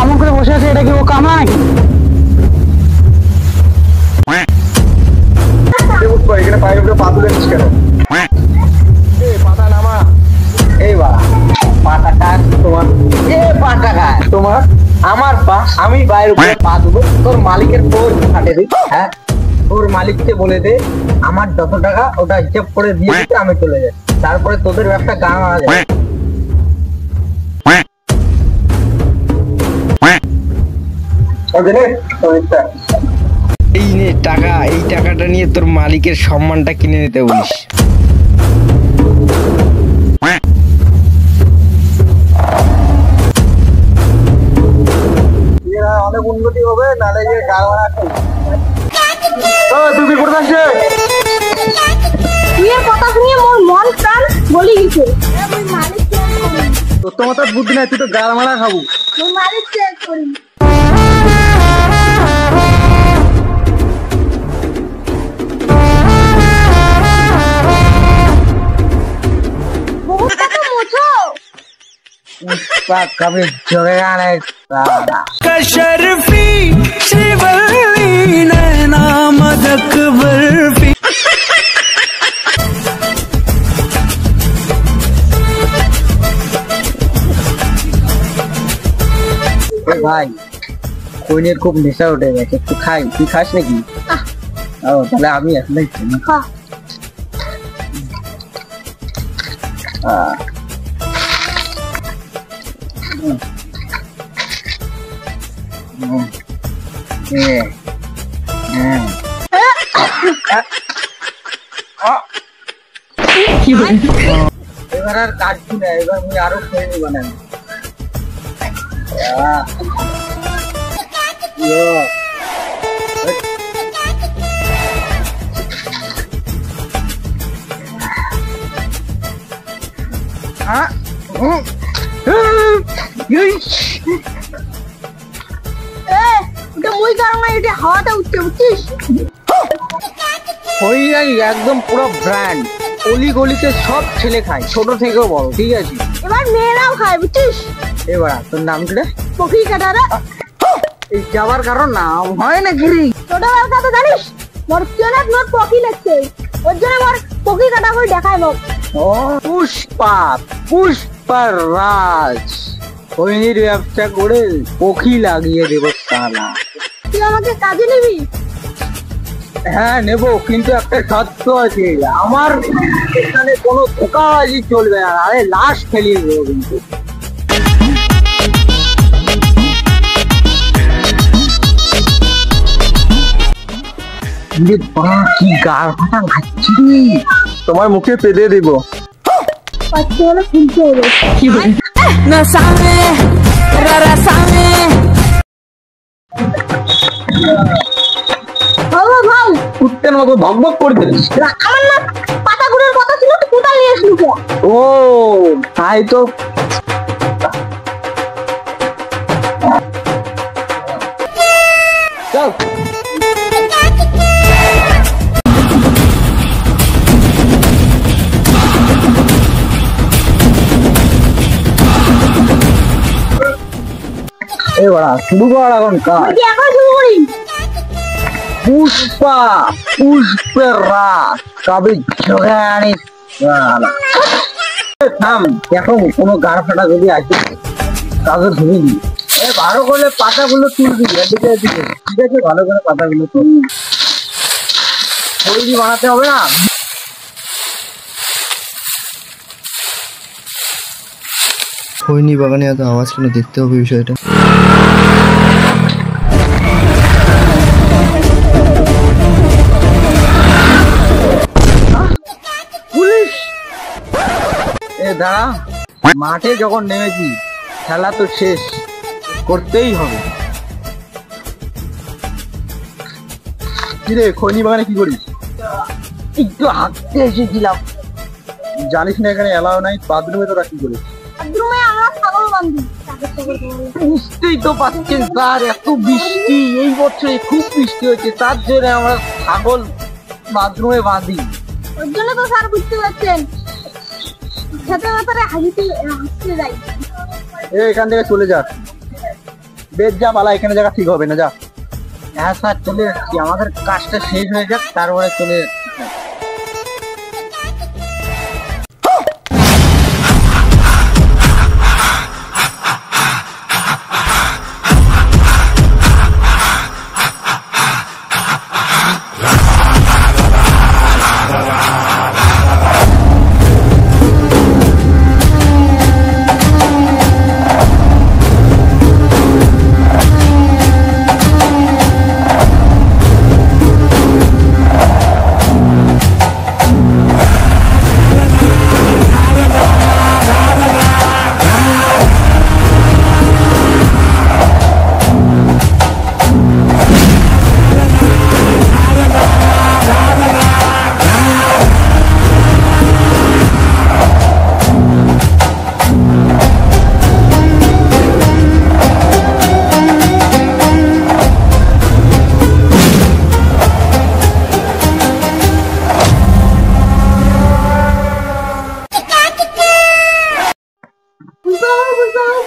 অমন করে বসে আছে, এটা কি ও কামাই? এখানে পায়ের উপরে পা তুলে নিস কেন? পাতা নামা। এই বাড়া পাটা কার তোমার? পাটা কার তোমার? আমার পা, আমি পায়ের উপরে পা দেবো? তোর মালিকের তোর ফাটে দিই। হ্যাঁ, তোর মালিককে বলে দে আমার যত টাকা ওটা হিসেব করে দিয়ে দিতে, আমি চলে যাই। তারপরে তোদের ব্যবসা গান আনা যায়। এই নে টাকা, এই টাকাটা নিয়ে তোর মালিকের সম্মানটা কিনে নিতে বলিস। অনেক উন্নতি হবে, নালে যে তুমি কোথায় আসছে? তুই কথা শুনিয়ে মোর মন প্রাণ বলি গেছে। তোর তো মাথার বুদ্ধি নাই, তুই তো গাল মারা খাবো। মোর মালিক চেক করি। कभी झुकेगा नहीं साला। कशरफी श्रीवल्ली नैना मदक बर्फी। भाई কোইনের খুব নেশা উঠে গেছে, একটু খাই। তুই খাস নাকি? ও তাহলে আমি আসলেই খা। এবার আর কাটছি না, এবার আমি আরো খৈনি বানাই। হাওয়াটা উঠছে বুঝছিস? একদম পুরো ব্র্যান্ড, অলি গলিতে সব ছেলে খায়, ছোট থেকেও বড়, ঠিক আছে? এবার মেয়েরাও খায় বুঝছিস? এবার তোর নাম কি রে? পকি কাটারা। এই যাবার কারণ নাম হয় না গিরি? ছোটবেলার কথা জানিস? মোর চেনার নোট পকি লাগছে, ওর জন্য মোর পকি কাটা করে দেখায় মোক। ও পুষ্পারাজ খৈনির ব্যবসা করে পকি লাগিয়ে দেবো সালা। তুই আমাকে কাজে নিবি? হ্যাঁ নেবো, কিন্তু একটা শর্ত আছে, আমার এখানে কোনো ধোকাবাজি চলবে না, আরে লাশ ফেলিয়ে দেবো কিন্তু। কি গার ফাটা খাচ্ছি, তোমার মুখে পেদে দিব। কুত্তের মতো ভগভগ করতে। আমার না পাতাগুলোর কথা ছিল, তুই কোথায় নিয়ে আসলি? ও তাই তো। চল এবার শুরু কর এখন কাজ। এখন শুরু করি। পুষ্পরাজ কবে জোগাড়ি থাম। এখন কোনো গাড় ফাটা যদি আছে কাগজ ধুবি নি, ভালো করে পাতাগুলো তুলবি এদিকে এদিকে, ঠিক আছে? ভালো করে পাতাগুলো তুলবি, তৈরি বানাতে হবে না। খৈনি বাগানে এত আওয়াজ কেন, দেখতে হবে বিষয়টা। পুলিশ দাঁড়া, মাঠে যখন নেমেছি খেলা তো শেষ করতেই হবে। কিরে খৈনি বাগানে কি করিস? একটু হাঁটতে এসেছিলাম। জানিস না এখানে এলাও নাই, বাথরুমে তোরা কি করিস? বাথরুমে আমরা ছাগল বাঁধি। চেষ্টা করতে পারলাম। বুঝতেই তো পাচ্ছেন স্যার, এত বৃষ্টি এই বছরে খুব বৃষ্টি হয়েছে, তার জন্য আমরা ছাগল বাথরুমে বাঁধি। ওর জন্য তো স্যার বুঝতে পারছেন খেতে ব্যাপারে হাসতে যাই। এখান থেকে চলে যা, বেশ যা পালা, এখানে জায়গা ঠিক হবে না, যা। হ্যাঁ স্যার চলে যাচ্ছি, আমাদের কাজটা শেষ হয়ে যাক তারপরে চলে যাচ্ছি।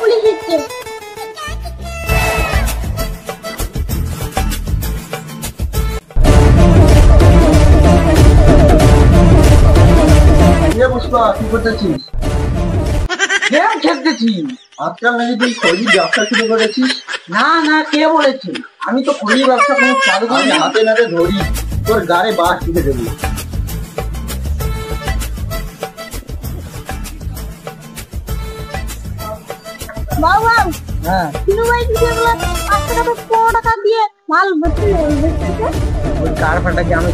পুলিশ এসছে। পুষ্পা কি করতেছিস? গেম খেলতেছি। আজকাল নাকি তুই খড়ির ব্যবসা শুরু করেছিস? না না, কে বলেছে? আমি তো খড়ির ব্যবসা কোনো চালু করি, হাতে নাতে ধরি তোর গাড়ে বাস দিতে দেবো। বাবু হ্যাঁ, তিনু ভাই যেগুলো 5 টাকা দিয়ে মাল বেচতেছে ওই কারখানাটাকে আমি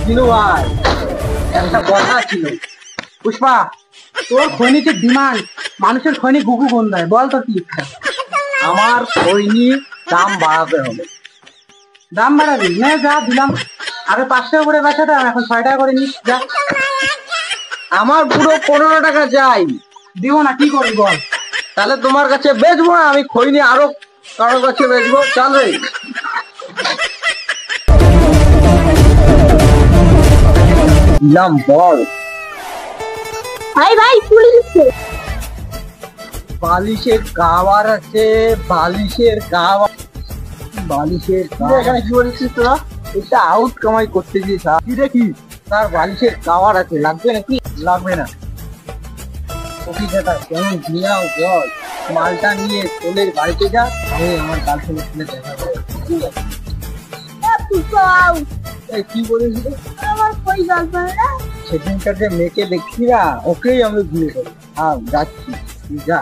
দিনু ভাই, একটা কথা ছিল। পুষ্পা, তোর খৈনিকের ডিমান্ড, মানুষের খৈনি গুগু কোন দেয়, বল তোর কি ইচ্ছা? আমার খৈনির দাম বাড়াতে হবে। দাম বাড়াবি? নে যা দিলাম, আগে 5 টাকা করে বেচাটা, এখন 6 টাকা করে নিস, যা। আমার পুরো 15 টাকা চাই। দিব না, কি করবি বল? তাহলে তোমার কাছে বেচবো না, আমি খৈনি আরো কারো কাছে বেচবো, চল রে। দিলাম, বল। ভাই ভাই পুলিশ এসছে। বালিশের কাবার আছে, বালিশের কাবার, বালিশের এখানে কি বলেছিস তোরা? এটা আউট কামাই করতেছিস? কি দেখি তার বালিশের কাবার আছে, লাগবে নাকি? লাগবে না। কেমন দিয়াও বল, মালটা নিয়ে তোলের বাড়িতে যা, আমি আমার গার্লফ্রেন্ডের সাথে দেখা করবো। ঠিক আছে? পুষ্পাও এই কি বলেছিল? আমার কই গার্লফ্রেন্ড না? সেদিনকার যে মেয়েকে দেখছি না, ওকেই আমি বিয়ে করি। হ্যাঁ যাচ্ছি, তুই যা।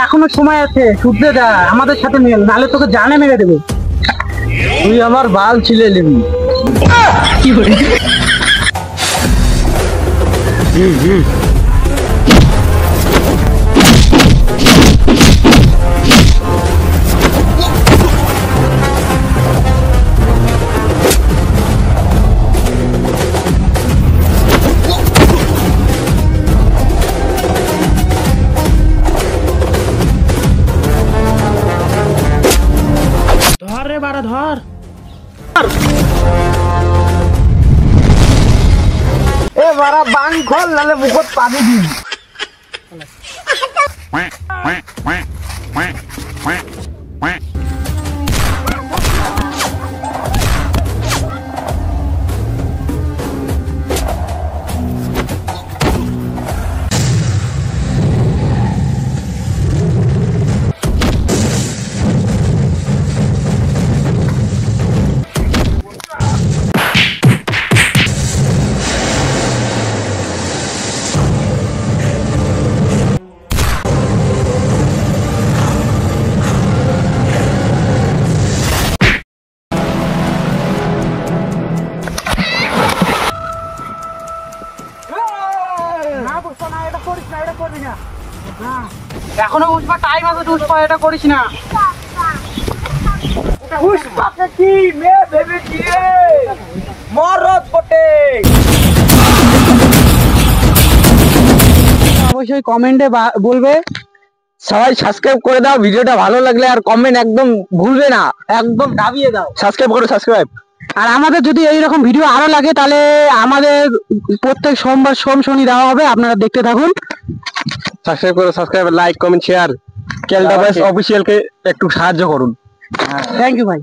এখনো সময় আছে, শুধরে যা, আমাদের সাথে মেল, নাহলে তোকে জানে মেরে দেবো। তুই আমার বাল ছিলে নিবি। ধর রে বাড়া, ধর। এ বারা বাং খোল, নালে মুখত পানি দিবি। quack, quack, quack, quack, quack, quack. Pushpa time আছে পুষ্পা, এটা করিস না। পুষ্পাকে কি মেয়ে ভেবে দিয়ে মরদ বটে। অবশ্যই কমেন্টে বলবে। সবাই সাবস্ক্রাইব করে দাও, ভিডিওটা ভালো লাগলে আর কমেন্ট একদম ভুলবে না, একদম দাবিয়ে দাও। সাবস্ক্রাইব করো, সাবস্ক্রাইব। আর আমাদের যদি এইরকম ভিডিও আরো লাগে তাহলে আমাদের প্রত্যেক সোমবার শনি দেওয়া হবে, আপনারা দেখতে থাকুন। সাবস্ক্রাইব করো, সাবস্ক্রাইব, লাইক, কমেন্ট, শেয়ার। ক্যালটা বয়েস অফিসিয়ালকে একটু সাহায্য করুন। থ্যাংক ইউ ভাই।